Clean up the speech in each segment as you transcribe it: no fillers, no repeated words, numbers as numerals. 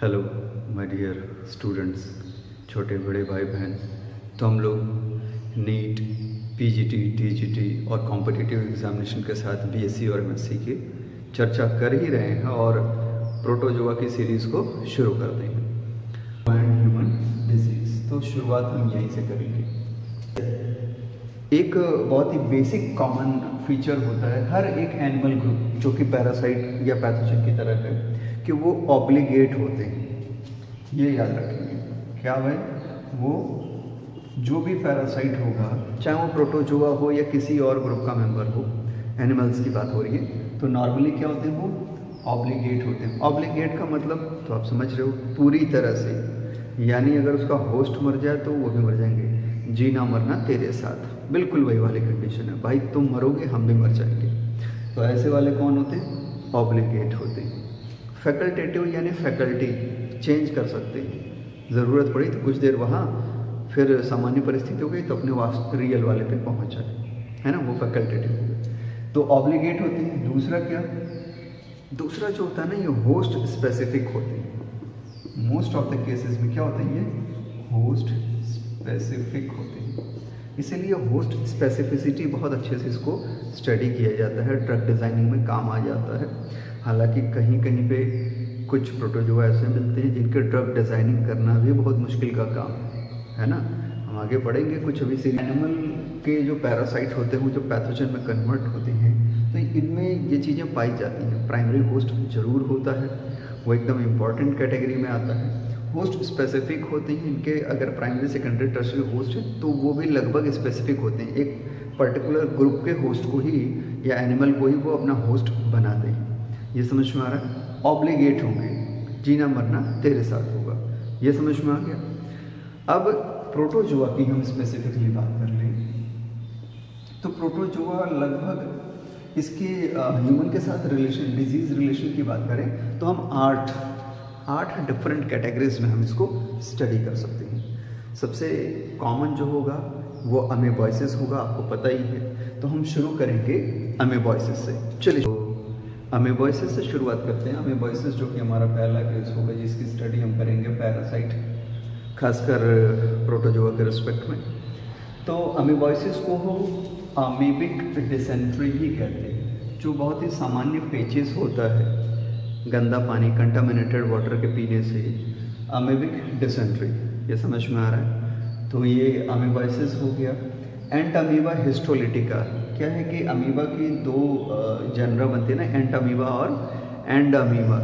Hello my dear students, छोटे बड़े भाई बहन। तो हम लोग नीट, पीजीटी, टीजीटी और कॉम्पिटिटिव एग्जामिनेशन के साथ बीएससी और एमएससी की चर्चा कर ही रहे हैं और प्रोटोजोआ की सीरीज़ को शुरू कर देंगे। ह्यूमन डिजीज, तो शुरुआत हम यहीं से करेंगे। एक बहुत ही बेसिक कॉमन फीचर होता है हर एक एनिमल ग्रुप जो कि पैरासाइट या पैथोजन की तरह है कि वो ऑब्लिगेट होते हैं। ये याद रखेंगे क्या भाई, वो जो भी पैरासाइट होगा, चाहे वो प्रोटोजोआ हो या किसी और ग्रुप का मेंबर हो, एनिमल्स की बात हो रही है, तो नॉर्मली क्या होते हैं, वो ऑब्लिगेट होते हैं। ऑब्लिगेट का मतलब तो आप समझ रहे हो, पूरी तरह से, यानी अगर उसका होस्ट मर जाए तो वो भी मर जाएंगे। जीना मरना तेरे साथ, बिल्कुल वही वाली कंडीशन है भाई, तुम मरोगे हम भी मर जाएंगे। तो ऐसे वाले कौन होते हैं, ऑब्लिगेट होते हैं। फैकल्टेटिव यानी फैकल्टी चेंज कर सकते हैं, ज़रूरत पड़ी तो कुछ देर वहाँ, फिर सामान्य परिस्थिति हो गई तो अपने रियल वाले पे पहुँच जाए, है ना, वो फैकल्टेटिव हो गए। तो ऑब्लिगेट होते हैं। दूसरा क्या, दूसरा जो होता है ना, ये होस्ट स्पेसिफिक होते हैं। मोस्ट ऑफ द केसेस में क्या होता है, ये होस्ट स्पेसिफिक होते हैं। इसीलिए होस्ट स्पेसिफिसिटी बहुत अच्छे से इसको स्टडी किया जाता है, ड्रग डिज़ाइनिंग में काम आ जाता है। हालांकि कहीं कहीं पे कुछ प्रोटोजोआ ऐसे मिलते हैं जिनके ड्रग डिज़ाइनिंग करना भी बहुत मुश्किल का काम है ना। हम आगे बढ़ेंगे कुछ अभी से। एनिमल के जो पैरासाइट होते हैं वो जो पैथोजन में कन्वर्ट होते हैं, तो इनमें ये चीज़ें पाई जाती हैं। प्राइमरी होस्ट जरूर होता है, वो एकदम इम्पॉर्टेंट कैटेगरी में आता है। होस्ट स्पेसिफिक होते हैं, इनके अगर प्राइमरी सेकेंडरी टर्शियरी होस्ट है तो वो भी लगभग स्पेसिफिक होते हैं, एक पर्टिकुलर ग्रुप के होस्ट को ही या एनिमल को ही वो अपना होस्ट बनाते हैं। ये समझ में आ रहा है। ऑब्लिगेट होंगे, जीना मरना तेरे साथ होगा, ये समझ में आ गया। अब प्रोटोजोआ की हम स्पेसिफिकली बात कर लें तो प्रोटोजोआ लगभग इसके ह्यूमन के साथ रिलेशन, डिजीज रिलेशन की बात करें तो हम आठ डिफरेंट कैटेगरीज में हम इसको स्टडी कर सकते हैं। सबसे कॉमन जो होगा वो अमेबॉयसिस होगा, आपको पता ही है। तो हम शुरू करेंगे अमेबॉयसिस से। चलिए अमेबॉयसिस से शुरुआत करते हैं। अमेबॉयसिस जो कि हमारा पहला केस होगा जिसकी स्टडी हम करेंगे पैरासाइट, खासकर प्रोटोजोआ के रिस्पेक्ट में। तो अमेबॉयसिस को अमीबिक डिसेंट्री ही कहते हैं, जो बहुत ही सामान्य पेचिस होता है गंदा पानी, कंटामिनेटेड वाटर के पीने से, अमीबिक डिसेंट्री, ये समझ में आ रहा है। तो ये अमीबॉयसिस हो गया। एंट अमीबा हिस्टोलिटिका, क्या है कि अमीबा की दो जनरा बनते हैं ना, एंट अमीबा और एंड अमीबा,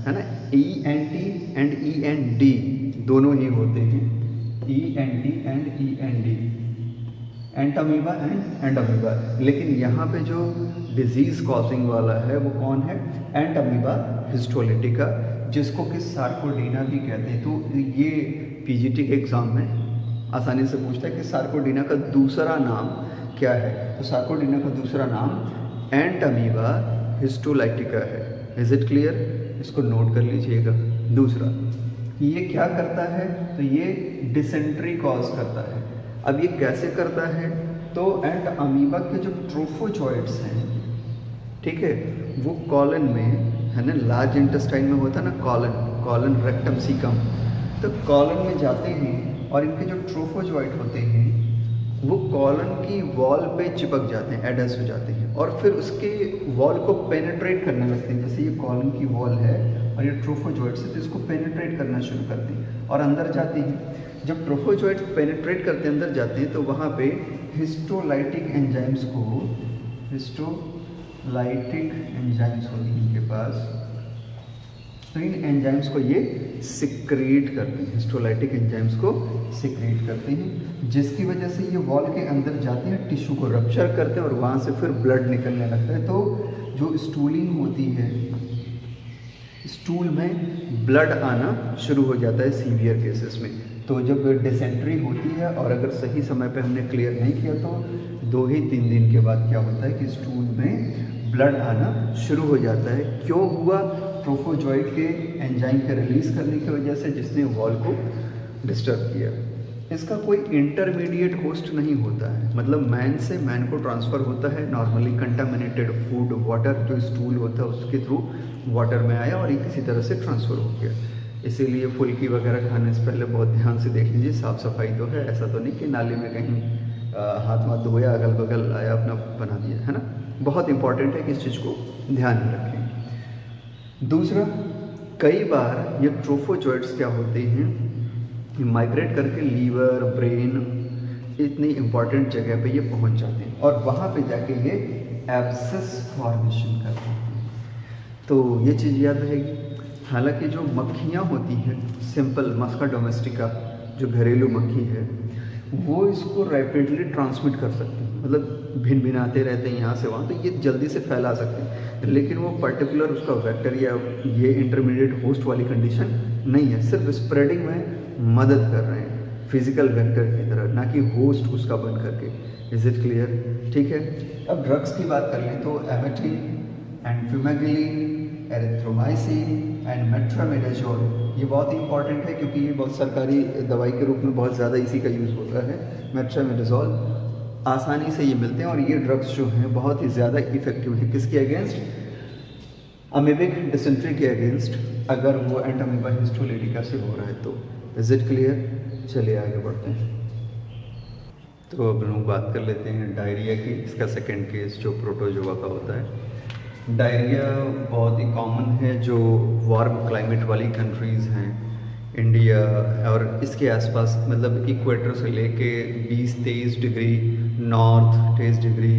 है ना। ENT एंड END दोनों ही होते हैं, ENT and END, ant amoeba and amoeba. लेकिन यहाँ पे जो डिजीज कॉजिंग वाला है वो कौन है, एंट अमीबा हिस्टोलिटिका, जिसको कि सार्कोडीना भी कहते हैं। तो ये पीजीटी के एग्जाम में आसानी से पूछता है कि सार्कोडीना का दूसरा नाम क्या है। तो सार्कोडीना का दूसरा नाम एंट अमीबा हिस्टोलाइटिका है। इज इट क्लियर, इसको नोट कर लीजिएगा। दूसरा, ये क्या करता है, तो ये डिसेंट्री कॉज करता है। अब ये कैसे करता है, तो एंट अमीबा के जो ट्रोफोजॉइड्स हैं, ठीक है, वो कॉलन में, है ना, लार्ज इंटेस्टाइन में होता है ना कॉलन रेक्टम सीकम, तो कॉलन में जाते हैं और इनके जो ट्रोफोजॉइड होते हैं वो कॉलन की वॉल पे चिपक जाते हैं, एडस हो जाते हैं, और फिर उसके वॉल को पेनिट्रेट करने लगते हैं। जैसे ये कॉलन की वॉल है और ये ट्रोफोजॉइड्स है, तो इसको पेनिट्रेट करना शुरू करते हैं और अंदर जाते हैं। जब ट्रोफोजॉइड्स पेनिट्रेट करते अंदर जाते हैं तो वहाँ पे हिस्टोलाइटिक एंजाइम्स को, हिस्टोलाइटिक एंजाइम्स होती हैं इनके पास, तो इन एंजाइम्स को ये सिक्रीट करते हैं, हिस्टोलाइटिक एंजाइम्स को सिक्रीट करते हैं, जिसकी वजह से ये वॉल के अंदर जाते हैं, टिश्यू को रप्चर करते हैं और वहाँ से फिर ब्लड निकलने लगता है। तो जो स्टूलिंग होती है, स्टूल में ब्लड आना शुरू हो जाता है सीवियर केसेस में। तो जब डिसेंट्री होती है और अगर सही समय पे हमने क्लियर नहीं किया तो 2 ही 3 दिन के बाद क्या होता है कि स्टूल में ब्लड आना शुरू हो जाता है। क्यों हुआ, ट्रोफोजॉइड के एंजाइम के रिलीज करने की वजह से, जिसने वॉल को डिस्टर्ब किया। इसका कोई इंटरमीडिएट होस्ट नहीं होता है, मतलब मैन से मैन को ट्रांसफ़र होता है। नॉर्मली कंटामिनेटेड फूड, वाटर जो स्टूल होता है उसके थ्रू वाटर में आया और ये किसी तरह से ट्रांसफ़र हो गया। इसीलिए फुल्की वगैरह खाने से पहले बहुत ध्यान से देख लीजिए साफ़ सफाई तो है, ऐसा तो नहीं कि नाली में कहीं हाथ वाथ धोया, अगल बगल आया अपना बना दिया, है ना। बहुत इंपॉर्टेंट है कि इस चीज़ को ध्यान में रखें। दूसरा, कई बार ये ट्रोफोजोइट्स क्या होते हैं, माइग्रेट करके लीवर, ब्रेन, इतनी इम्पॉर्टेंट जगह पे ये पहुंच जाते हैं और वहाँ पे जाके ये एब्सेस फॉर्मेशन करते हैं। तो ये चीज़ याद रहेगी। हालांकि जो मक्खियाँ होती हैं, सिंपल मस्का डोमेस्टिका जो घरेलू मक्खी है, वो इसको रैपिडली ट्रांसमिट कर सकते हैं, मतलब भिन भिनाते रहते हैं यहाँ से वहाँ, तो ये जल्दी से फैला सकते हैं। लेकिन वो पर्टिकुलर उसका वेक्टर या ये इंटरमीडिएट होस्ट वाली कंडीशन नहीं है, सिर्फ स्प्रेडिंग में मदद कर रहे हैं फिजिकल वेक्टर की तरह, ना कि होस्ट उसका बन करके। Is it clear? ठीक है। अब ड्रग्स की बात कर लें तो एमेट्रिन एंड फ्यूमेगिलिन, एरिथ्रोमाइसिन एंड मेट्रामिडाजोल, ये बहुत ही इंपॉर्टेंट है क्योंकि ये बहुत सरकारी दवाई के रूप में बहुत ज़्यादा इसी का यूज़ होता है। मेट्रामिडाजोल आसानी से ये मिलते हैं और ये ड्रग्स जो हैं बहुत ही ज़्यादा इफेक्टिव है। किसके अगेंस्ट? अमीबिक डिसेंट्री के अगेंस्ट, अगर वो एंटामीबा हिस्टोलिटिका से हो रहा है तो। Is it clear? चलिए आगे बढ़ते हैं। तो अब लोग बात कर लेते हैं डायरिया की। इसका सेकेंड केस जो प्रोटोजोआ का होता है। डायरिया बहुत ही कॉमन है जो वार्म क्लाइमेट वाली कंट्रीज़ हैं, इंडिया और इसके आसपास, मतलब इक्वेटर से लेके 20-23 डिग्री नॉर्थ, 23 डिग्री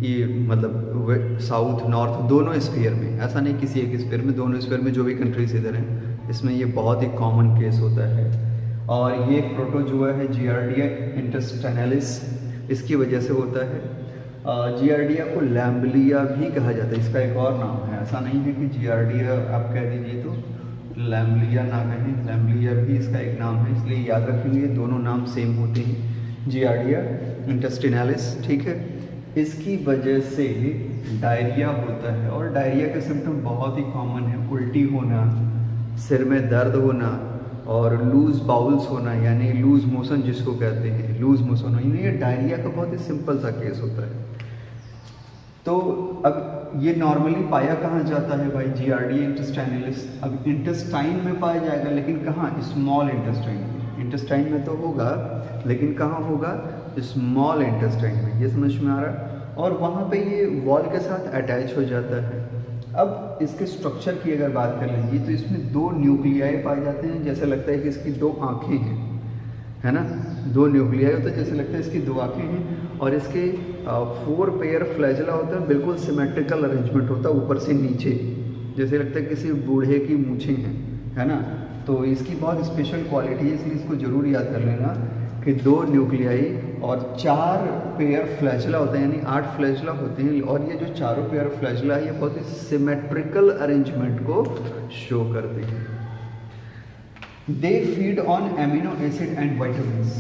ये मतलब साउथ नॉर्थ दोनों स्फीयर में, ऐसा नहीं किसी एक स्फीयर में, दोनों स्फीयर में जो भी कंट्रीज इधर हैं इसमें ये बहुत ही कॉमन केस होता है। और ये प्रोटोजोआ है जियार्डिया इंटेस्टाइनलिस, इसकी वजह से होता है। जियार्डिया को लैम्बलिया भी कहा जाता है, इसका एक और नाम है, ऐसा नहीं है कि जियार्डिया आप कह दीजिए तो लैम्बलिया ना कहें, लैम्बलिया भी इसका एक नाम है, इसलिए याद रखेंगे दोनों नाम सेम होते हैं, जियार्डिया इंटेस्टाइनलिस। ठीक है, इसकी वजह से डायरिया होता है और डायरिया के सिम्टम बहुत ही कॉमन है, उल्टी होना, सिर में दर्द होना और लूज़ बाउल्स होना, यानी लूज़ मोशन जिसको कहते हैं, लूज़ मोशन होना, ये डायरिया का बहुत ही सिंपल सा केस होता है। तो अब ये नॉर्मली पाया कहाँ जाता है भाई? जियार्डिया इंटेस्टाइनलिस। अब इंटेस्टाइन में पाया जाएगा, लेकिन कहाँ? स्मॉल इंटेस्टाइन में। इंटेस्टाइन में तो होगा, लेकिन कहाँ होगा? स्मॉल इंटेस्टाइन में। ये समझ में आ रहा है? और वहाँ पे ये वॉल के साथ अटैच हो जाता है। अब इसके स्ट्रक्चर की अगर बात कर लीजिए तो इसमें 2 न्यूक्लियाई पाए जाते हैं, जैसे लगता है कि इसकी 2 आँखें हैं, है ना। 2 न्यूक्लियाई होता है, जैसे लगता है इसकी 2 आँखें हैं और इसके 4 पेयर फ्लैजला होता है, बिल्कुल सिमेट्रिकल अरेंजमेंट होता है ऊपर से नीचे, जैसे लगता है किसी बूढ़े की मूछें हैं, है ना। तो इसकी बहुत स्पेशल क्वालिटी है, इसलिए इसको जरूर याद कर लेना कि 2 न्यूक्लियाई और 4 पेयर फ्लैजला होते हैं, यानी 8 फ्लैजला होते हैं। और ये जो चारों पेयर फ्लैजला है ये बहुत ही सिमेट्रिकल अरेंजमेंट को शो करते हैं। They feed on amino acid and vitamins.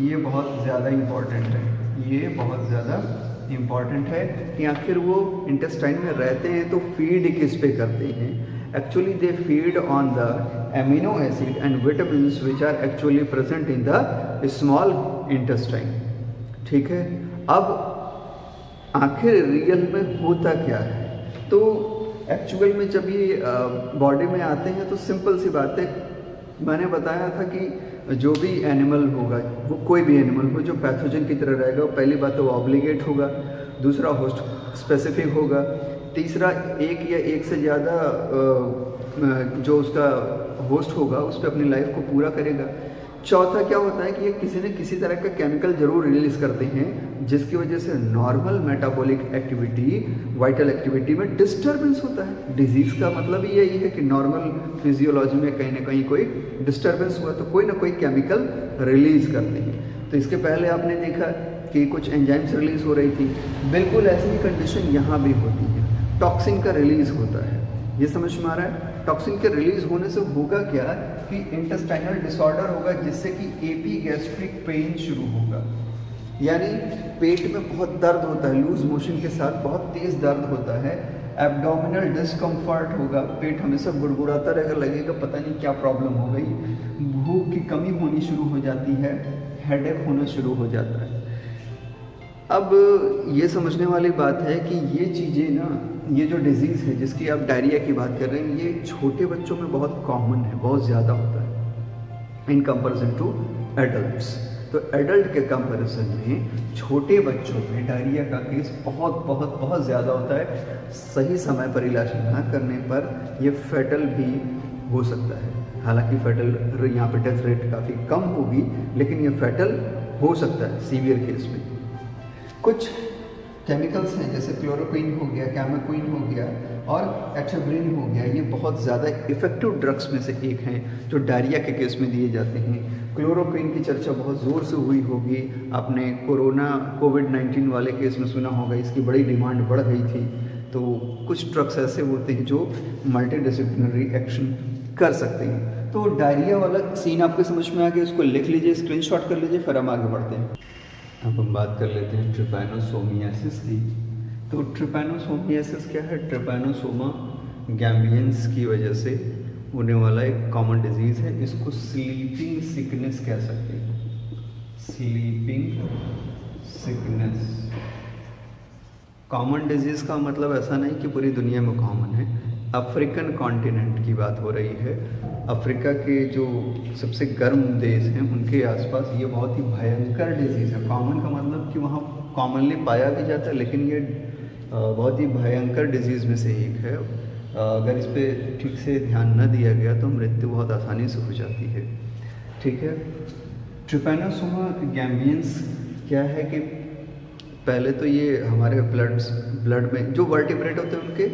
ये बहुत ज़्यादा इम्पॉर्टेंट है, ये बहुत ज़्यादा इम्पॉर्टेंट है कि आखिर वो इंटेस्टाइन में रहते हैं तो फीड किस पे करते हैं। Actually they feed on the amino acid and vitamins which are actually present in the small intestine। ठीक है, अब आखिर रियल में होता क्या है? तो एक्चुअल में जब ये बॉडी में आते हैं तो सिंपल सी बात है, मैंने बताया था कि जो भी एनिमल होगा, वो कोई भी एनिमल हो जो पैथोजन की तरह रहेगा, पहली बात तो वो ऑब्लिगेट होगा, दूसरा होस्ट स्पेसिफिक होगा, तीसरा एक या एक से ज़्यादा जो उसका होस्ट होगा उस पर अपनी लाइफ को पूरा करेगा। चौथा क्या होता है कि ये किसी न किसी तरह का केमिकल जरूर रिलीज करते हैं जिसकी वजह से normal metabolic activity, vital activity में डिस्टर्बेंस होता है। डिजीज़ का मतलब ही यही है कि नॉर्मल फिजियोलॉजी में कहीं ना कहीं कोई डिस्टर्बेंस हुआ तो कोई ना कोई केमिकल रिलीज करते हैं। तो इसके पहले आपने देखा कि कुछ एंजाइम्स रिलीज हो रही थी, बिल्कुल ऐसी ही कंडीशन यहाँ भी होती है, टॉक्सिन का रिलीज होता है। ये समझ में आ रहा है? टॉक्सिन के रिलीज होने से होगा क्या कि इंटेस्टाइनल डिसऑर्डर होगा, जिससे कि एपी गैस्ट्रिक पेन शुरू होगा, यानी पेट में बहुत दर्द होता है, लूज मोशन के साथ बहुत तेज दर्द होता है, एब्डोमिनल डिस्कम्फर्ट होगा, पेट हमेशा गुड़गुड़ाता रहेगा, लगेगा पता नहीं क्या प्रॉब्लम हो गई, भूख की कमी होनी शुरू हो जाती है, हेडेक होना शुरू हो जाता है। अब ये समझने वाली बात है कि ये चीज़ें ना, ये जो डिज़ीज़ है जिसकी आप डायरिया की बात कर रहे हैं, ये छोटे बच्चों में बहुत कॉमन है, बहुत ज़्यादा होता है इन कंपैरिजन टू एडल्ट्स। तो एडल्ट के कंपैरिजन में छोटे बच्चों में डायरिया का केस बहुत बहुत बहुत ज़्यादा होता है। सही समय पर इलाज ना करने पर ये फेटल भी हो सकता है। हालांकि फेटल यहाँ पे डेथ रेट काफ़ी कम होगी, लेकिन ये फेटल हो सकता है सीवियर केस में। कुछ केमिकल्स हैं जैसे क्लोरोक्विन हो गया, कैमाक्विन हो गया और एट्रेब्रिन हो गया, ये बहुत ज़्यादा इफ़ेक्टिव ड्रग्स में से एक हैं जो डायरिया के केस में दिए जाते हैं। क्लोरोक्विन की चर्चा बहुत ज़ोर से हुई होगी, आपने कोविड-19 वाले केस में सुना होगा, इसकी बड़ी डिमांड बढ़ गई थी। तो कुछ ड्रग्स ऐसे होते हैं जो मल्टीडिसिप्लिनरी एक्शन कर सकते हैं। तो डायरिया वाला सीन आपके समझ में आ गया, इसको लिख लीजिए, स्क्रीनशॉट कर लीजिए, फिर हम आगे बढ़ते हैं। अब हम बात कर लेते हैं ट्रिपैनोसोमियासिस की। तो ट्रिपैनोसोमियासिस क्या है? ट्रिपैनोसोमा गैम्बियंस की वजह से होने वाला एक कॉमन डिजीज़ है। इसको स्लीपिंग सिकनेस कह सकते हैं, स्लीपिंग सिकनेस। कॉमन डिजीज़ का मतलब ऐसा नहीं कि पूरी दुनिया में कॉमन है, अफ्रीकन कॉन्टिनेंट की बात हो रही है। अफ्रीका के जो सबसे गर्म देश हैं उनके आसपास ये बहुत ही भयंकर डिजीज़ है। कॉमन का मतलब कि वहाँ कॉमनली पाया भी जाता है, लेकिन ये बहुत ही भयंकर डिजीज़ में से एक है। अगर इस पर ठीक से ध्यान न दिया गया तो मृत्यु बहुत आसानी से हो जाती है। ठीक है, ट्रिपैनोसोमा गैम्बियंस क्या है कि पहले तो ये हमारे ब्लड में जो वर्टिब्रेट होते हैं उनके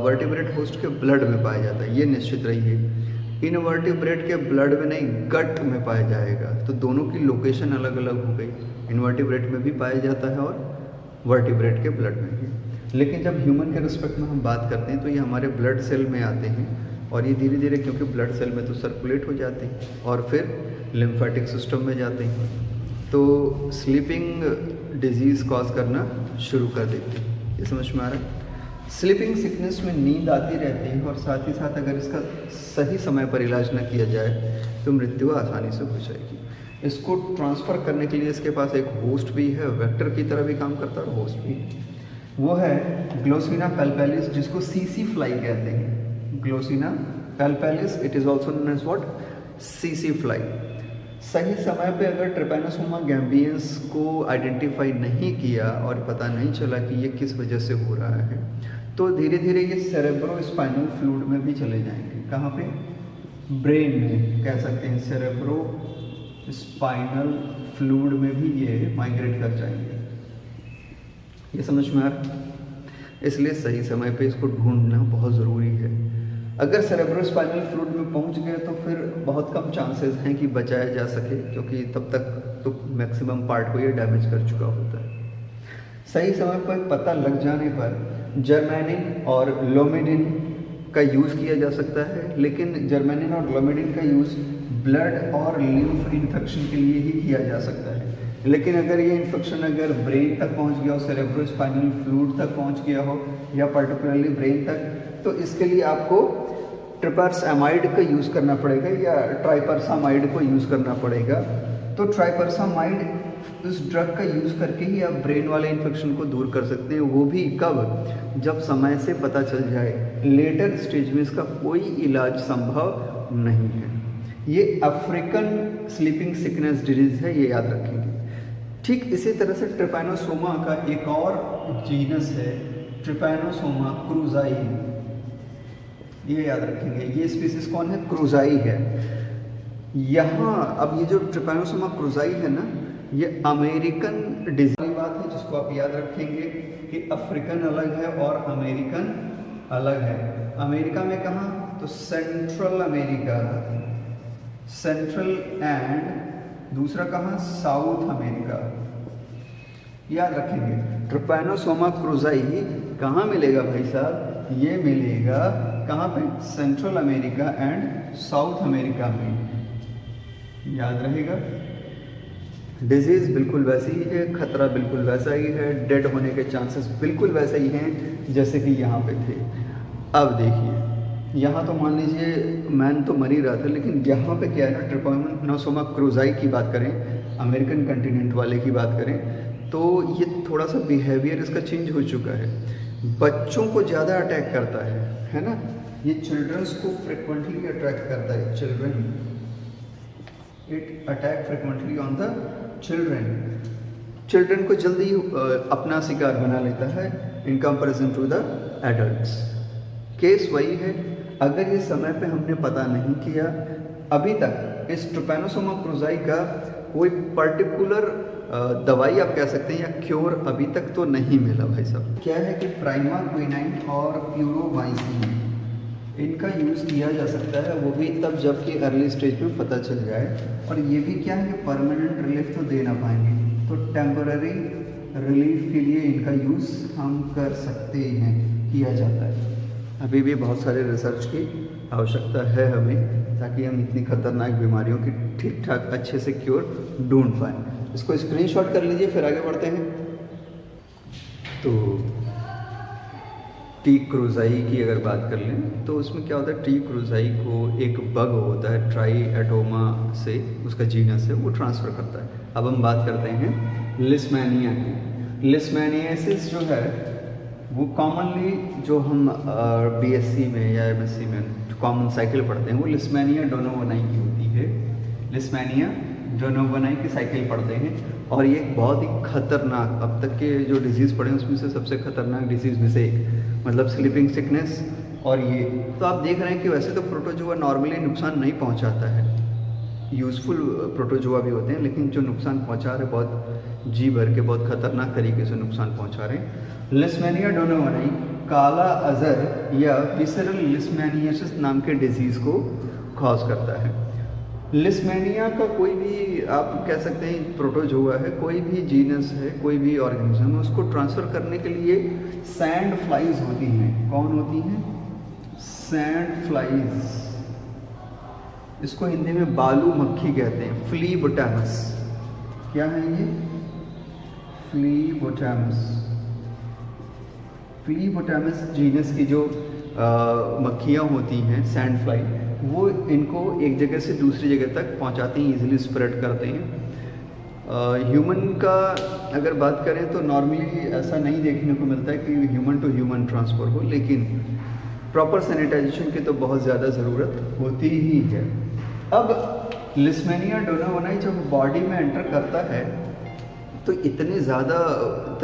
वर्टिब्रेट होस्ट के ब्लड में पाया जाता है, ये निश्चित रहिए। इनवर्टिब्रेट के ब्लड में नहीं, गट में पाया जाएगा। तो दोनों की लोकेशन अलग अलग हो गई, इनवर्टिब्रेट में भी पाया जाता है और वर्टिब्रेट के ब्लड में भी। लेकिन जब ह्यूमन के रिस्पेक्ट में हम बात करते हैं तो ये हमारे ब्लड सेल में आते हैं और ये धीरे धीरे, क्योंकि ब्लड सेल में तो सर्कुलेट हो जाते हैं और फिर लिम्फेटिक सिस्टम में जाते हैं, तो स्लीपिंग डिजीज़ कॉज करना शुरू कर देते हैं। ये समझ में आ रहा है? स्लीपिंग सिकनेस में नींद आती रहती है और साथ ही साथ अगर इसका सही समय पर इलाज न किया जाए तो मृत्यु आसानी से हो जाएगी। इसको ट्रांसफ़र करने के लिए इसके पास एक होस्ट भी है, वेक्टर की तरह भी काम करता है और होस्ट भी है। वो है ग्लोसिना पैल्पेलिस, जिसको सीसी फ्लाई कहते हैं। Glossina palpalis, it is also known as what? सीसी फ्लाई। सही समय पे अगर ट्रिपैनोसोमा गैम्बियंस को आइडेंटिफाई नहीं किया और पता नहीं चला कि ये किस वजह से हो रहा है, तो धीरे धीरे ये सेरेब्रो स्पाइनल फ्लूइड में भी चले जाएंगे। कहाँ पे? ब्रेन में, कह सकते हैं सेरेब्रो स्पाइनल फ्लूइड में भी ये माइग्रेट कर जाएंगे। ये समझ में आ रहा है? इसलिए सही समय पे इसको ढूंढना बहुत ज़रूरी है। अगर सेरेब्रो स्पाइनल फ्लूइड में पहुंच गए तो फिर बहुत कम चांसेस हैं कि बचाया जा सके, क्योंकि तब तक तो मैक्सिमम पार्ट को ये डैमेज कर चुका होता है। सही समय पर पता लग जाने पर जर्मेनिन और लोमेडिन का यूज़ किया जा सकता है, लेकिन जर्मेनिन और लोमेडिन का यूज़ ब्लड और लिम्फ इन्फेक्शन के लिए ही किया जा सकता है। लेकिन अगर ये इन्फेक्शन अगर ब्रेन तक पहुंच गया हो, सेरेब्रो स्पाइनल फ्लूइड तक पहुंच गया हो या पर्टिकुलरली ब्रेन तक, तो इसके लिए आपको ट्रिपर्सामाइड का यूज़ करना पड़ेगा या ट्राइपर्सामाइड को यूज़ करना पड़ेगा। तो ट्राइपर्सामाइड, इस ड्रग का यूज़ करके ही आप ब्रेन वाले इन्फेक्शन को दूर कर सकते हैं। वो भी कब? जब समय से पता चल जाए। लेटर स्टेज में इसका कोई इलाज संभव नहीं है। ये अफ्रीकन स्लीपिंग सिकनेस डिजीज़ है, ये याद रखेंगे। ठीक इसी तरह से ट्रिपैनोसोमा का एक और जीनस है, ट्रिपैनोसोमा क्रूज़ाई, ये याद रखेंगे। ये स्पीसीज कौन है? क्रूज़ाई है। यहाँ अब ये जो ट्रिपैनोसोमा क्रूज़ाई है ना, ये अमेरिकन डिजीज वाली बात है जिसको आप याद रखेंगे कि अफ्रीकन अलग है और अमेरिकन अलग है। अमेरिका में कहाँ? तो सेंट्रल अमेरिका, सेंट्रल एंड दूसरा कहाँ? South America. याद रखेंगे। ट्रिपैनोसोमा क्रूज़ाई कहाँ मिलेगा भाई साहब? ये मिलेगा कहाँ पे? Central America and south America में। याद रहेगा। डिजीज़ बिल्कुल वैसी ही है, खतरा बिल्कुल वैसा ही है, डेड होने के चांसेस बिल्कुल वैसे ही हैं जैसे कि यहाँ पे थे। अब देखिए, यहाँ तो मान लीजिए मैन तो मर ही रहा था, लेकिन यहाँ पे क्या है ना, ट्रिपैनोसोमा क्रूज़ाई की बात करें, अमेरिकन कंटिनेंट वाले की बात करें, तो ये थोड़ा सा बिहेवियर इसका चेंज हो चुका है, बच्चों को ज़्यादा अटैक करता है ना। ये चिल्ड्रंस को फ्रिक्वेंटली अट्रैक्ट करता है, children, it attack frequently on the children को जल्दी अपना शिकार बना लेता है in comparison to the adults. Case वही है, अगर ये समय पे हमने पता नहीं किया, अभी तक इस ट्रिपैनोसोमा क्रूज़ाई का कोई पर्टिकुलर दवाई आप कह सकते हैं या क्योर अभी तक तो नहीं मिला भाई साहब। क्या है कि प्राइमाक्विनाइन और प्यूरोवाइसिन इनका यूज़ किया जा सकता है, वो भी तब जबकि अर्ली स्टेज में पता चल जाए। और ये भी क्या है कि परमानेंट रिलीफ तो दे ना पाएंगे, तो टेम्पररी रिलीफ के लिए इनका यूज़ हम कर सकते हैं, किया जाता है। अभी भी बहुत सारे रिसर्च की आवश्यकता है हमें, ताकि हम इतनी खतरनाक बीमारियों की ठीक ठाक अच्छे से क्योर ढूंढ पाएँ। इसको स्क्रीनशॉट कर लीजिए, फिर आगे बढ़ते हैं। तो टी क्रूज़ाई की अगर बात कर लें तो उसमें क्या होता है, टी क्रूज़ाई को एक बग होता है ट्राईएटोमा से, उसका जीनस है, वो ट्रांसफ़र करता है। अब हम बात करते हैं लिस्मेनिया की। लिस्मेनियासिस जो है वो कॉमनली जो हम बीएससी में या एमएससी में कॉमन साइकिल पढ़ते हैं, वो लिस्मेनिया डोनोवनाई की होती है। लिस्मेनिया डोनोवनाई की साइकिल पढ़ते हैं, और ये एक बहुत ही खतरनाक, अब तक के जो डिजीज़ पढ़े उसमें से सबसे खतरनाक डिजीज़ में से एक, मतलब स्लीपिंग सिकनेस। और ये तो आप देख रहे हैं कि वैसे तो प्रोटोजोआ नॉर्मली नुकसान नहीं पहुंचाता है, यूज़फुल प्रोटोजोआ भी होते हैं, लेकिन जो नुकसान पहुंचा रहे बहुत जी भर के, बहुत खतरनाक तरीके से नुकसान पहुंचा रहे हैं। लिस्मेनिया डोनोवनाई काला अजर या विसरल लिस्मेनियासिस नाम के डिजीज़ को कॉज करता है। लिस्मेनिया का कोई भी आप कह सकते हैं प्रोटोजोआ है, कोई भी जीनस है, कोई भी ऑर्गेनिज्म है, उसको ट्रांसफ़र करने के लिए सैंड फ्लाइज होती हैं। कौन होती हैं? Sand flies. इसको हिंदी में बालू मक्खी कहते हैं, फ्लीबोटामस। क्या है ये? फ्लीबोटामस। फ्लीबोटामस जीनस की जो मक्खियाँ होती हैं, सैंड फ्लाई, वो इनको एक जगह से दूसरी जगह तक पहुंचाती हैं, इजीली स्प्रेड करते हैं। ह्यूमन का अगर बात करें तो नॉर्मली ऐसा नहीं देखने को मिलता है कि ह्यूमन टू ह्यूमन ट्रांसफ़र हो, लेकिन प्रॉपर सैनिटाइजेशन की तो बहुत ज़्यादा ज़रूरत होती ही है। अब लिस्मेनिया डोनोवनाई जब बॉडी में एंटर करता है तो इतने ज़्यादा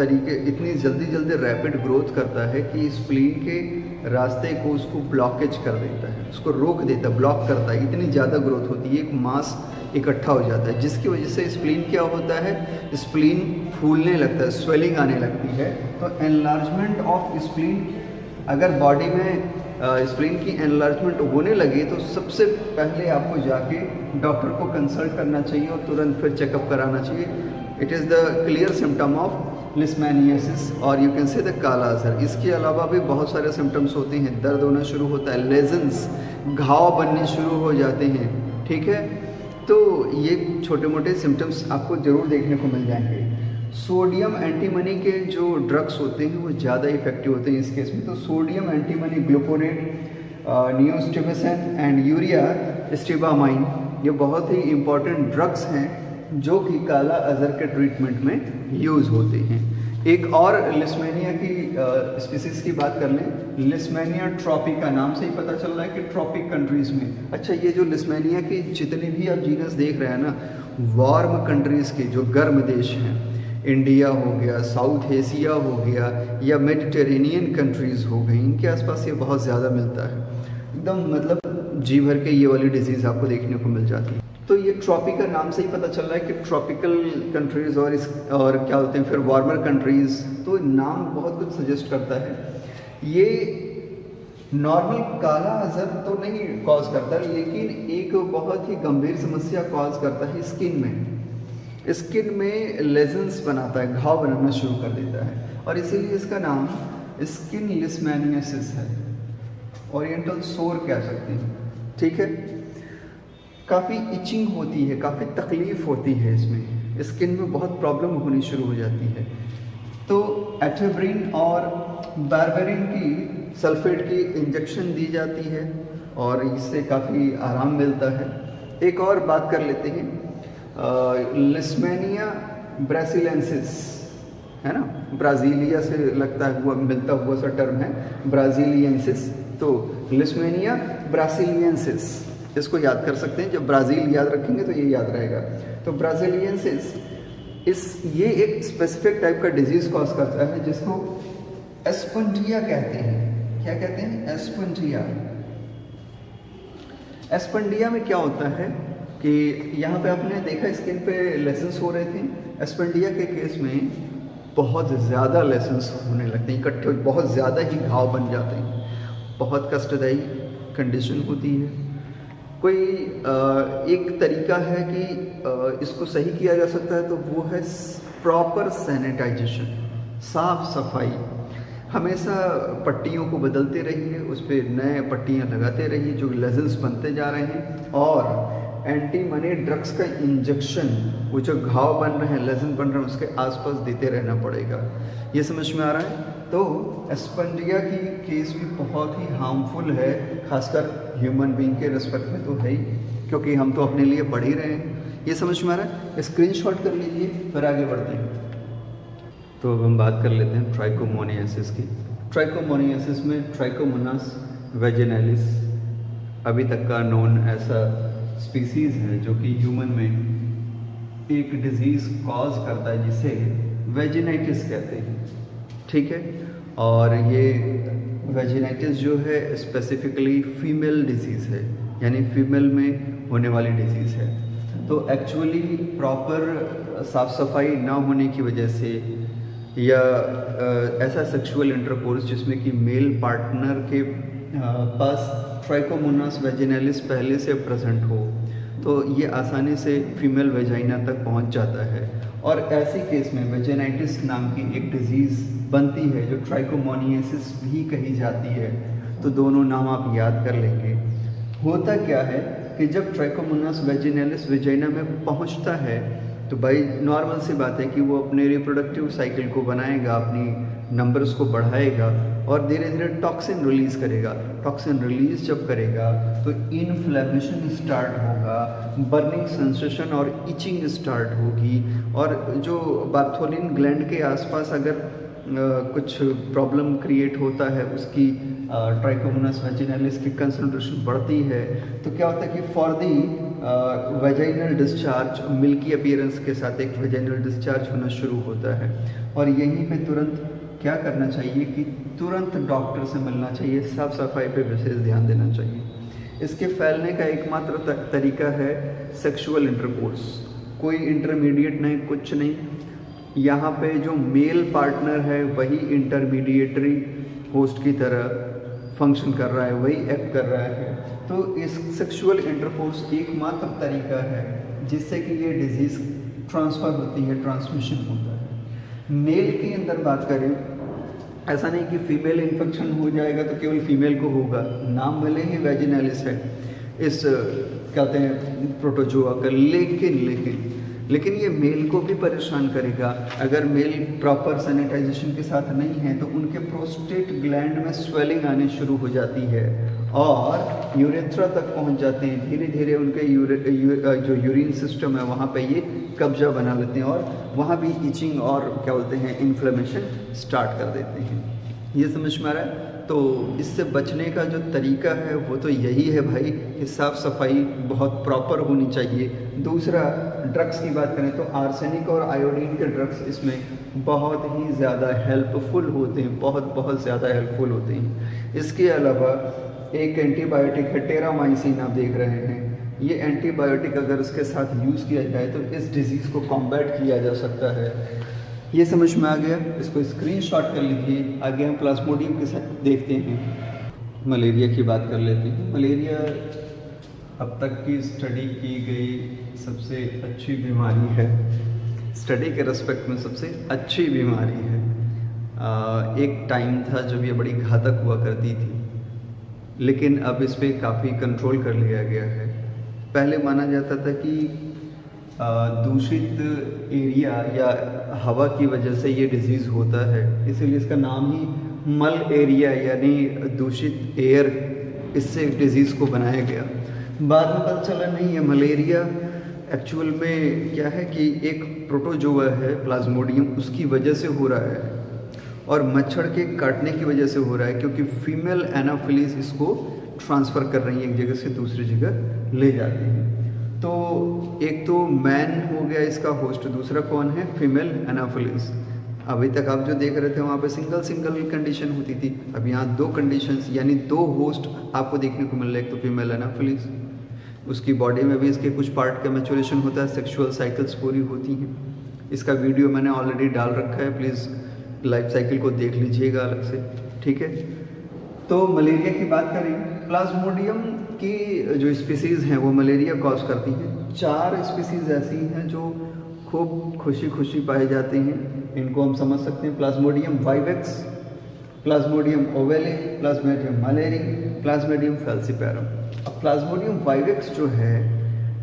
इतनी जल्दी रैपिड ग्रोथ करता है कि स्प्लीन के रास्ते को उसको ब्लॉकेज कर देता है, उसको रोक देता है, ब्लॉक करता है। इतनी ज़्यादा ग्रोथ होती है, एक मास इकट्ठा हो जाता है, जिसकी वजह से स्प्लीन क्या होता है, स्प्लीन फूलने लगता है, स्वेलिंग आने लगती है। तो एनलार्जमेंट ऑफ स्प्लीन, अगर बॉडी में स्प्लीन की एनलार्जमेंट होने लगे तो सबसे पहले आपको जाके डॉक्टर को कंसल्ट करना चाहिए और तुरंत फिर चेकअप कराना चाहिए। It is the clear symptom of leishmaniasis, और यू कैन से द काला अजर। इसके अलावा भी बहुत सारे सिम्टम्स होते हैं, दर्द होना शुरू होता है, लेजन्स, घाव बनने शुरू हो जाते हैं, ठीक है। तो ये छोटे मोटे सिम्टम्स आपको ज़रूर देखने को मिल जाएंगे। सोडियम एंटीमनी के जो ड्रग्स होते हैं वो ज़्यादा इफेक्टिव होते हैं इस केस में। तो sodium antimony, gluconate, neostibosan and urea stibamine, ये बहुत ही इम्पॉर्टेंट ड्रग्स हैं जो कि काला अजर के ट्रीटमेंट में यूज़ होते हैं। एक और लिस्मेनिया की स्पीसीज़ की बात कर लें, लिस्मेनिया ट्रॉपिका, नाम से ही पता चल रहा है कि ट्रॉपिक कंट्रीज़ में। अच्छा, ये जो लिस्मेनिया की जितने भी आप जीनस देख रहे हैं ना, वार्म कंट्रीज़ के जो गर्म देश हैं, इंडिया हो गया, साउथ एशिया हो गया, या मेडिटेरेनियन कंट्रीज़ हो गई, इनके आसपास ये बहुत ज़्यादा मिलता है। एकदम मतलब जी भर के ये वाली डिजीज़ आपको देखने को मिल जाती है। तो ये ट्रॉपिकल नाम से ही पता चल रहा है कि ट्रॉपिकल कंट्रीज़ और क्या होते हैं फिर वार्मर कंट्रीज़, तो नाम बहुत कुछ सजेस्ट करता है। ये नॉर्मल काला अजर तो नहीं कॉज करता, लेकिन एक बहुत ही गंभीर समस्या कॉज करता है स्किन में। स्किन में लेजन्स बनाता है, घाव बनाना शुरू कर देता है, और इसीलिए इसका नाम स्किन लिस्मेनियासिस है, ओरिएंटल सोर कह सकते हैं, ठीक है। काफ़ी इचिंग होती है, काफ़ी तकलीफ़ होती है, इसमें स्किन में बहुत प्रॉब्लम होनी शुरू हो जाती है। तो एट्रेब्रिन और बार्बेरिन की सल्फेट की इंजेक्शन दी जाती है और इससे काफ़ी आराम मिलता है। एक और बात कर लेते हैं, लिस्मेनिया ब्रासिलेंसिस, है ना, ब्राज़ीलिया से लगता हुआ मिलता हुआ सा टर्म है ब्राज़ीलियंसिस। तो लिस्मेनिया ब्राज़ीलियंसिस, इसको याद कर सकते हैं, जब ब्राज़ील याद रखेंगे तो ये याद रहेगा। तो ब्राज़ीलियंसिस ये एक स्पेसिफिक टाइप का डिजीज़ कॉज करता है जिसको एस्पंडिया कहते हैं। क्या कहते हैं? एस्पंडिया। एस्पंडिया में क्या होता है कि यहाँ पे आपने देखा स्किन पे लेसन्स हो रहे थे, एस्पंडिया के केस में बहुत ज़्यादा लेसन्स होने लगते हैं, इकट्ठे बहुत ज़्यादा ही घाव बन जाते हैं, बहुत कष्टदायी कंडीशन होती है। कोई एक तरीका है कि इसको सही किया जा सकता है, तो वो है प्रॉपर सैनिटाइजेशन, साफ सफाई। हमेशा पट्टियों को बदलते रहिए, उस पर नए पट्टियाँ लगाते रहिए जो लेजन्स बनते जा रहे हैं, और एंटी मनी ड्रग्स का इंजेक्शन, वो जो घाव बन रहे हैं, लेजन बन रहे हैं, उसके आसपास देते रहना पड़ेगा। ये समझ में आ रहा है? तो एस्पंडिया की केस भी बहुत ही हार्मफुल है, खासकर ह्यूमन बीइंग के रिस्पेक्ट में तो है ही, क्योंकि हम तो अपने लिए पढ़ ही रहे हैं। ये समझ में आ रहा है? स्क्रीनशॉट कर लीजिए, फिर आगे बढ़ते हैं। तो अब हम बात कर लेते हैं ट्राइकोमोनियासिस की। ट्राइकोमोनियासिस में ट्राइकोमोनास वेजिनैलिस अभी तक का नोन ऐसा स्पीसीज़ है जो कि ह्यूमन में एक डिजीज़ कॉज करता है जिसे वेजिनाइटिस कहते हैं, ठीक है। और ये वेजिनाइटिस जो है स्पेसिफिकली फीमेल डिजीज़ है, यानी फीमेल में होने वाली डिजीज़ है। तो एक्चुअली प्रॉपर साफ सफाई ना होने की वजह से, या ऐसा सेक्सुअल इंटरकोर्स जिसमें कि मेल पार्टनर के पास ट्राइकोमोनास वेजिनैलिस पहले से प्रेजेंट हो, तो ये आसानी से फीमेल वेजाइना तक पहुंच जाता है। और ऐसी केस में वेजिनाइटिस नाम की एक डिजीज़ बनती है जो ट्राइकोमोनियासिस भी कही जाती है। तो दोनों नाम आप याद कर लेंगे। होता क्या है कि जब ट्राइकोमोनास वेजिनैलिस वेजाइना में पहुंचता है, तो भाई नॉर्मल सी बात है कि वो अपने रिप्रोडक्टिव साइकिल को बनाएगा, अपनी नंबर्स को बढ़ाएगा और धीरे धीरे टॉक्सिन रिलीज़ करेगा। टॉक्सिन रिलीज़ जब करेगा तो इन्फ्लेमेशन स्टार्ट होगा, बर्निंग सेंसेशन और इचिंग स्टार्ट होगी, और जो बार्थोलिन ग्लैंड के आसपास अगर कुछ प्रॉब्लम क्रिएट होता है, उसकी ट्राइकोमोनास वेजिनैलिस की कंसंट्रेशन बढ़ती है, तो क्या होता है कि for the vaginal discharge, milky appearance के साथ एक वेजाइनल डिस्चार्ज होना शुरू होता है। और यहीं पे तुरंत क्या करना चाहिए कि तुरंत डॉक्टर से मिलना चाहिए, साफ सफाई पे विशेष ध्यान देना चाहिए। इसके फैलने का एकमात्र तरीका है सेक्सुअल इंटरकोर्स, कोई इंटरमीडिएट नहीं, कुछ नहीं। यहाँ पे जो मेल पार्टनर है वही इंटरमीडिएटरी होस्ट की तरह फंक्शन कर रहा है, वही एक्ट कर रहा है। तो इस सेक्सुअल इंटरकोर्स एकमात्र तरीका है जिससे कि ये डिजीज़ ट्रांसफ़र होती है, ट्रांसमिशन होता है। मेल के अंदर बात करें, ऐसा नहीं कि फीमेल इन्फेक्शन हो जाएगा तो केवल फीमेल को होगा, नाम भले ही वेजिनैलिस है इस कहते हैं प्रोटोजोआ का, लेकिन ये मेल को भी परेशान करेगा। अगर मेल प्रॉपर सैनिटाइजेशन के साथ नहीं है तो उनके प्रोस्टेट ग्लैंड में स्वेलिंग आने शुरू हो जाती है और यूरेथ्रा तक पहुंच जाते हैं। धीरे धीरे उनके जो यूरिन सिस्टम है वहाँ पे ये कब्जा बना लेते हैं और वहाँ भी इचिंग और क्या बोलते हैं इन्फ्लेमेशन स्टार्ट कर देते हैं। ये समझ में आ रहा है? तो इससे बचने का जो तरीका है वो तो यही है भाई कि साफ़ सफाई बहुत प्रॉपर होनी चाहिए। दूसरा, ड्रग्स की बात करें तो आर्सेनिक और आयोडीन के ड्रग्स इसमें बहुत ही ज़्यादा हेल्पफुल होते हैं, बहुत ज़्यादा हेल्पफुल होते हैं। इसके अलावा एक एंटीबायोटिक है टेरामाइसिन, आप देख रहे हैं। ये एंटीबायोटिक अगर इसके साथ यूज़ किया जाए तो इस डिज़ीज़ को कॉम्बैट किया जा सकता है। ये समझ में आ गया? इसको स्क्रीनशॉट कर लीजिए। आगे हम प्लाज्मोडियम के साथ देखते हैं। मलेरिया की बात कर लेते हैं। मलेरिया अब तक की स्टडी की गई सबसे अच्छी बीमारी है, स्टडी के रेस्पेक्ट में सबसे अच्छी बीमारी है। एक टाइम था जब ये बड़ी घातक हुआ करती थी, लेकिन अब इस पर काफ़ी कंट्रोल कर लिया गया है। पहले माना जाता था कि दूषित एरिया या हवा की वजह से ये डिज़ीज़ होता है, इसीलिए इसका नाम ही मल एरिया यानी दूषित एयर, इससे डिज़ीज़ को बनाया गया। बाद में पता चला नहीं, ये मलेरिया एक्चुअल में क्या है कि एक प्रोटोजोआ है प्लाज्मोडियम, उसकी वजह से हो रहा है और मच्छर के काटने की वजह से हो रहा है, क्योंकि फीमेल एनाफिलीज इसको ट्रांसफ़र कर रही है एक जगह से दूसरी जगह ले जाती हैं। तो एक तो मैन हो गया इसका होस्ट, दूसरा कौन है? Female Anopheles. अभी तक आप जो देख रहे थे वहाँ पे सिंगल कंडीशन होती थी, अब यहाँ 2 कंडीशंस यानी 2 होस्ट आपको देखने को मिल रहे हैं। एक तो फीमेल एनाफिलीज, उसकी बॉडी में भी इसके कुछ पार्ट का मैचुरेशन होता है, सेक्सुअल साइकिल्स पूरी होती हैं। इसका वीडियो मैंने ऑलरेडी डाल रखा है, प्लीज़ लाइफ साइकिल को देख लीजिएगा अलग से, ठीक है। तो मलेरिया की बात करें, प्लाज्मोडियम की जो स्पीसीज़ हैं वो मलेरिया कॉज करती हैं। 4 स्पीसीज़ ऐसी हैं जो खूब खुशी पाई जाती हैं, इनको हम समझ सकते हैं। Plasmodium vivax, plasmodium ovale, plasmodium malariae, plasmodium falciparum. अब प्लाज्मोडियम वाइवेक्स जो है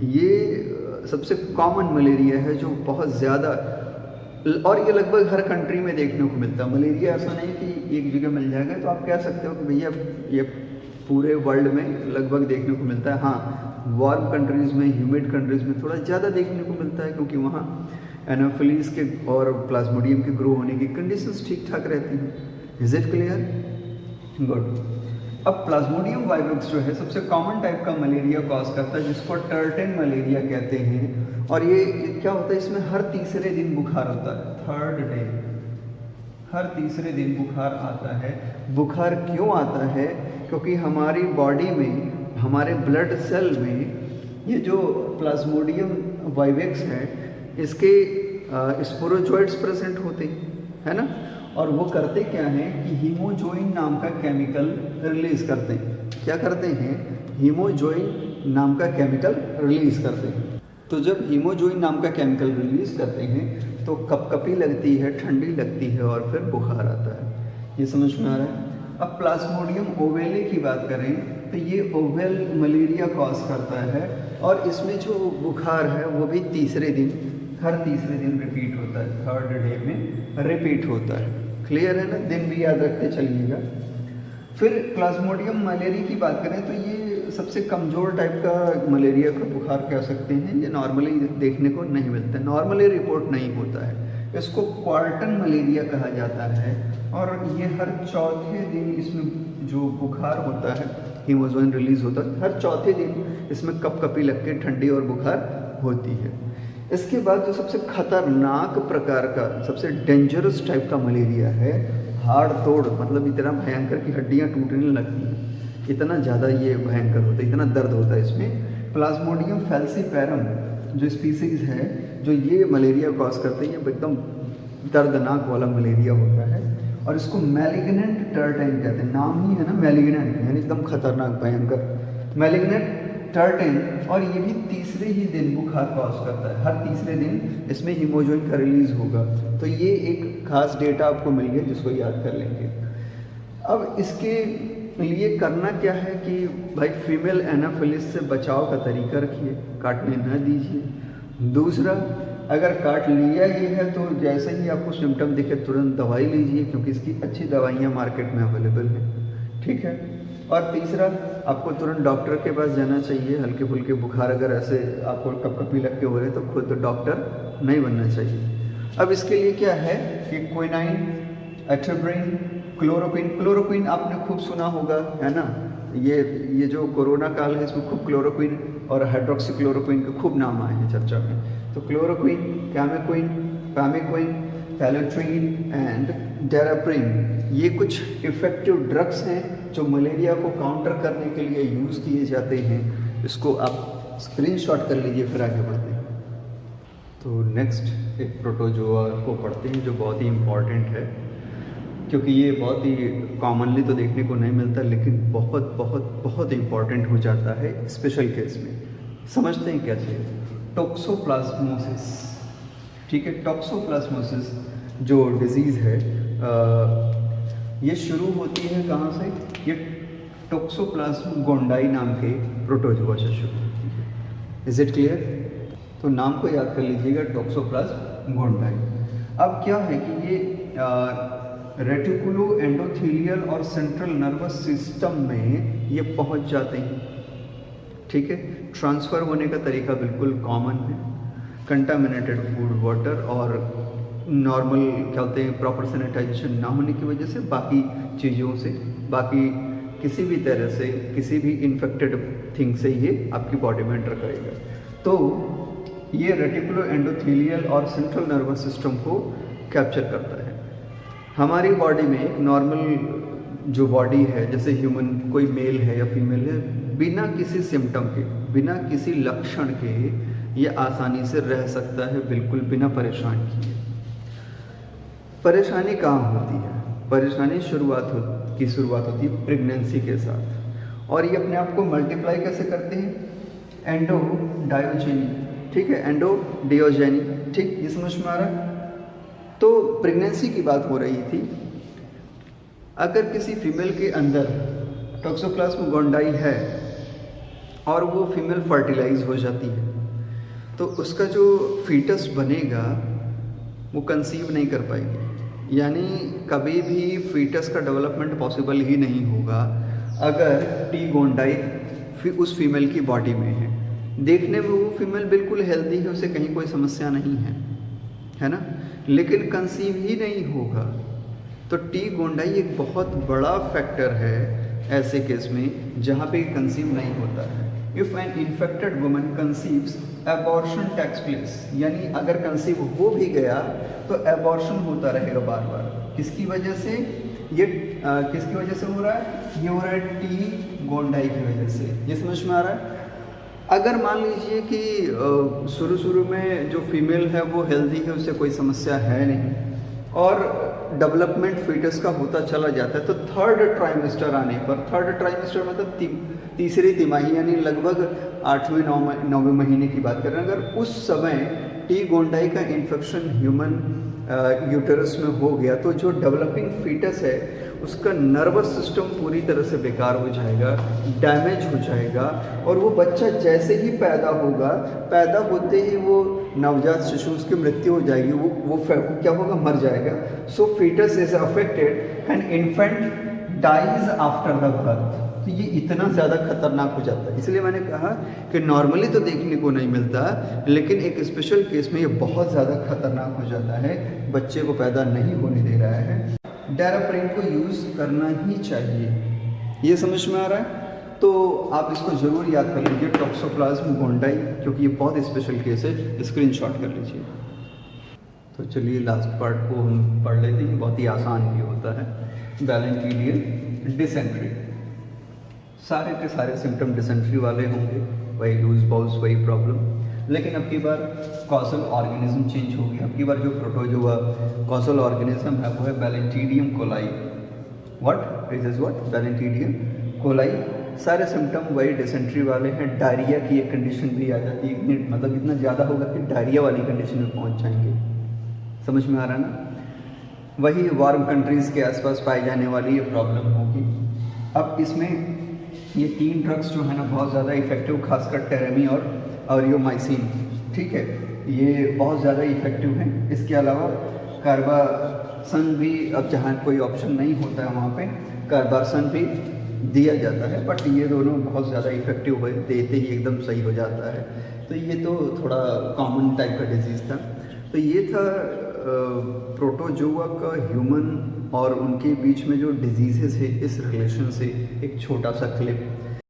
ये सबसे कॉमन मलेरिया है जो बहुत ज़्यादा, और ये लगभग हर कंट्री में देखने को मिलता है। मलेरिया ऐसा नहीं कि एक जगह मिल जाएगा, तो आप कह सकते हो कि भैया ये पूरे वर्ल्ड में लगभग देखने को मिलता है। हाँ, वार्म कंट्रीज़ में, ह्यूमिड कंट्रीज़ में थोड़ा ज़्यादा देखने को मिलता है, क्योंकि वहाँ एनाफिलीज के और प्लाज्मोडियम के ग्रो होने की कंडीशंस ठीक ठाक रहती हैं। Is it clear? गुड। अब प्लाज्मोडियम वाइवेक्स जो है सबसे कॉमन टाइप का मलेरिया कॉज करता है, जिसको टर्टेन मलेरिया कहते हैं। और ये क्या होता है, इसमें हर तीसरे दिन बुखार होता है, 3rd डे, हर तीसरे दिन बुखार आता है। बुखार क्यों आता है? क्योंकि हमारी बॉडी में, हमारे ब्लड सेल में ये जो प्लाज्मोडियम वाइवेक्स है इसके स्पोरोजोइड्स प्रेजेंट होते हैं, है ना। और वो करते क्या हैं कि हीमोजोइन नाम का केमिकल रिलीज करते हैं। क्या करते हैं? हीमोजोइन नाम का केमिकल रिलीज करते हैं। तो जब हीमोजोइन नाम का केमिकल रिलीज करते हैं तो कपकपी लगती है, ठंडी लगती है और फिर बुखार आता है। ये समझ में आ रहा है? अब प्लाज्मोडियम ओवेले की बात करें तो ये ओवेल मलेरिया कॉज करता है, और इसमें जो बुखार है वो भी तीसरे दिन, हर तीसरे दिन रिपीट होता है, 3rd डे में रिपीट होता है। क्लियर है ना? दिन भी याद रखते चलिएगा। फिर प्लाज्मोडियम मलेरिया की बात करें तो ये सबसे कमज़ोर टाइप का मलेरिया का बुखार कह सकते हैं। ये नॉर्मली देखने को नहीं मिलता, नॉर्मली रिपोर्ट नहीं होता है। इसको क्वार्टन मलेरिया कहा जाता है, और ये हर चौथे दिन इसमें जो बुखार होता है, हीमोजोइन रिलीज होता है, हर चौथे दिन इसमें कपकपी लग के ठंडी और बुखार होती है। इसके बाद जो सबसे खतरनाक प्रकार का, सबसे डेंजरस टाइप का मलेरिया है, हाड़ तोड़, मतलब इतना भयंकर कि हड्डियां टूटने लगती हैं, इतना ज़्यादा ये भयंकर होता है, इतना दर्द होता है इसमें। प्लाज्मोडियम फैल्सीपैरम जो स्पीसीज़ है जो ये मलेरिया कॉज करते हैं, ये एकदम दर्दनाक वाला मलेरिया होता है, और इसको मैलिग्नेंट टर्टेन कहते हैं। नाम ही है ना मैलिग्नेंट, यानी एकदम खतरनाक भयंकर मैलिग्नेंट टर्टेन। और ये भी तीसरे ही दिन बुखार कॉज करता है, हर तीसरे दिन इसमें हीमोजोइन का रिलीज होगा। तो ये एक खास डेटा आपको मिल गया जिसको याद कर लेंगे। अब इसके लिए करना क्या है कि भाई फीमेल एनाफिलिस से बचाव का तरीका रखिए, काटने न दीजिए। दूसरा, अगर काट लिया ही है तो जैसे ही आपको सिम्टम दिखे तुरंत दवाई लीजिए, क्योंकि इसकी अच्छी दवाइयाँ मार्केट में अवेलेबल हैं, ठीक है। और तीसरा, आपको तुरंत डॉक्टर के पास जाना चाहिए। हल्के फुल्के बुखार अगर ऐसे आपको कपकपी लग के हो रहे तो खुद तो डॉक्टर नहीं बनना चाहिए। अब इसके लिए क्या है कि क्विनाइन, एट्रोब्रिन, क्लोरोक्विन आपने खूब सुना होगा, है ना। ये जो कोरोना काल है इसमें खूब क्लोरोक्विन और हाइड्रोक्सीक्लोरोक्विन के खूब नाम आए हैं चर्चा में। तो क्लोरोक्विन, कैमेक्विन, पैमेक्विन, पैलोट्रीन एंड डेराप्रिन, ये कुछ इफ़ेक्टिव ड्रग्स हैं जो मलेरिया को काउंटर करने के लिए यूज़ किए जाते हैं। इसको आप स्क्रीनशॉट कर लीजिए, फिर आगे बढ़ते हैं। तो नेक्स्ट एक प्रोटोजोआ को पढ़ते हैं जो बहुत ही इम्पॉर्टेंट है, क्योंकि ये बहुत ही कॉमनली तो देखने को नहीं मिलता, लेकिन बहुत बहुत बहुत इम्पॉर्टेंट हो जाता है स्पेशल केस में। समझते हैं क्या चाहिए? टॉक्सोप्लाज्मोसिस, ठीक है। टॉक्सोप्लाज्मोसिस जो डिजीज़ है ये शुरू होती है कहाँ से? ये टॉक्सोप्लाज्म गोंडाई नाम के प्रोटोजोआ से शुरू होती है। Is it clear? तो नाम को याद कर लीजिएगा, टॉक्सोप्लाज्म गोंडाई। अब क्या है कि ये रेटिकुलो एंडोथेलियल और सेंट्रल नर्वस सिस्टम में ये पहुंच जाते हैं, ठीक है। ट्रांसफ़र होने का तरीका बिल्कुल कॉमन है, कंटामिनेटेड फूड वाटर और नॉर्मल क्या होते हैं प्रॉपर सैनिटाइजेशन ना होने की वजह से, बाकी चीज़ों से, बाकी किसी भी तरह से, किसी भी इन्फेक्टेड थिंग से ये आपकी बॉडी में एंटर करेगा। तो ये रेटिकुलो एंडोथेलियल और सेंट्रल नर्वस सिस्टम को कैप्चर करता है। हमारी बॉडी में एक नॉर्मल जो बॉडी है, जैसे ह्यूमन, कोई मेल है या फीमेल है, बिना किसी सिम्टम के, बिना किसी लक्षण के ये आसानी से रह सकता है, बिल्कुल बिना परेशान किए। परेशानी कहाँ होती है? परेशानी शुरुआत होती है प्रेगनेंसी के साथ, और ये अपने आप को मल्टीप्लाई कैसे करते हैं? एंडोडायोजेनी, ठीक है, एंडोडियोजेनी, ठीक, ये समझ में आ रहा है? तो प्रेगनेंसी की बात हो रही थी। अगर किसी फीमेल के अंदर टॉक्सोप्लाज्मा गोंडाई है और वो फीमेल फर्टिलाइज हो जाती है, तो उसका जो फीटस बनेगा वो कंसीव नहीं कर पाएगी, यानी कभी भी फीटस का डेवलपमेंट पॉसिबल ही नहीं होगा अगर टी गोंडाई उस फीमेल की बॉडी में है। देखने में वो फीमेल बिल्कुल हेल्दी है, उसे कहीं कोई समस्या नहीं है ना, लेकिन कंसीव ही नहीं होगा। तो टी गोंडाई एक बहुत बड़ा फैक्टर है ऐसे केस में जहाँ पे कंसीव नहीं होता है। If an infected woman conceives, abortion takes place, यानी अगर कंसीव हो भी गया तो एबॉर्शन होता रहेगा बार बार। किसकी वजह से? ये किसकी वजह से हो रहा है? ये हो रहा है टी गोंडाई की वजह से। ये समझ में आ रहा है? अगर मान लीजिए कि शुरू में जो फीमेल है वो हेल्दी है, उसे कोई समस्या है नहीं, और डेवलपमेंट फीटस का होता चला जाता है, तो थर्ड ट्राइमेस्टर आने पर, थर्ड ट्राइमेस्टर मतलब तीसरी तिमाही, यानी लगभग 8वें 9वें महीने की बात कर रहे हैं, अगर उस समय टी गोंडाई का इन्फेक्शन ह्यूमन यूटेरस में हो गया, तो जो डेवलपिंग फीटस है उसका नर्वस सिस्टम पूरी तरह से बेकार हो जाएगा, डैमेज हो जाएगा, और वो बच्चा जैसे ही पैदा होगा, पैदा होते ही वो नवजात शिशु, उसकी मृत्यु हो जाएगी, वो क्या होगा? मर जाएगा। So foetus is affected and infant dies after the birth. तो ये इतना ज़्यादा खतरनाक हो जाता है। इसलिए मैंने कहा कि नॉर्मली तो देखने को नहीं मिलता, लेकिन एक स्पेशल केस में ये बहुत ज़्यादा खतरनाक हो जाता है, बच्चे को पैदा नहीं होने दे रहा है। डायराप्रिन को यूज़ करना ही चाहिए, ये समझ में आ रहा है? तो आप इसको ज़रूर याद कर लीजिए, टॉक्सोप्लाज्मा गोंडाई, क्योंकि ये बहुत स्पेशल केस है, स्क्रीनशॉट कर लीजिए। तो चलिए लास्ट पार्ट को हम पढ़ लेते हैं, बहुत ही आसान भी होता है। बैलेंटीडियल डिसेंट्री, सारे के सारे सिम्टम डिसेंट्री वाले होंगे, वही लूज बाउल्स, वही प्रॉब्लम, लेकिन अब की बार कॉजल ऑर्गेनिज्म चेंज हो गया। अब की बार जो प्रोटोजोआ कॉजल ऑर्गेनिज्म है वो है balantidium coli. What is what? Balantidium coli. सारे सिम्टम वही डिसेंट्री वाले हैं। डायरिया की एक कंडीशन भी आ जाती है, मतलब इतना ज़्यादा होगा कि डायरिया वाली कंडीशन में पहुँच जाएंगे। समझ में आ रहा है ना? वही वार्म कंट्रीज़ के आसपास पाई जाने वाली ये प्रॉब्लम होगी। अब इसमें ये 3 ड्रग्स जो है ना बहुत ज़्यादा इफेक्टिव, खासकर टेरेमी और अरियोमाइसिन, ठीक है, ये बहुत ज़्यादा इफेक्टिव हैं। इसके अलावा कार्बासन भी, अब जहाँ कोई ऑप्शन नहीं होता है वहाँ पे कार्बासन भी दिया जाता है, बट ये दोनों बहुत ज़्यादा इफेक्टिव हुए, देते ही एकदम सही हो जाता है। तो ये तो थोड़ा कॉमन टाइप का डिजीज़ था। तो ये था प्रोटोजोआ का ह्यूमन और उनके बीच में जो डिजीज़ेस है, इस रिलेशन से एक छोटा सा क्लिप।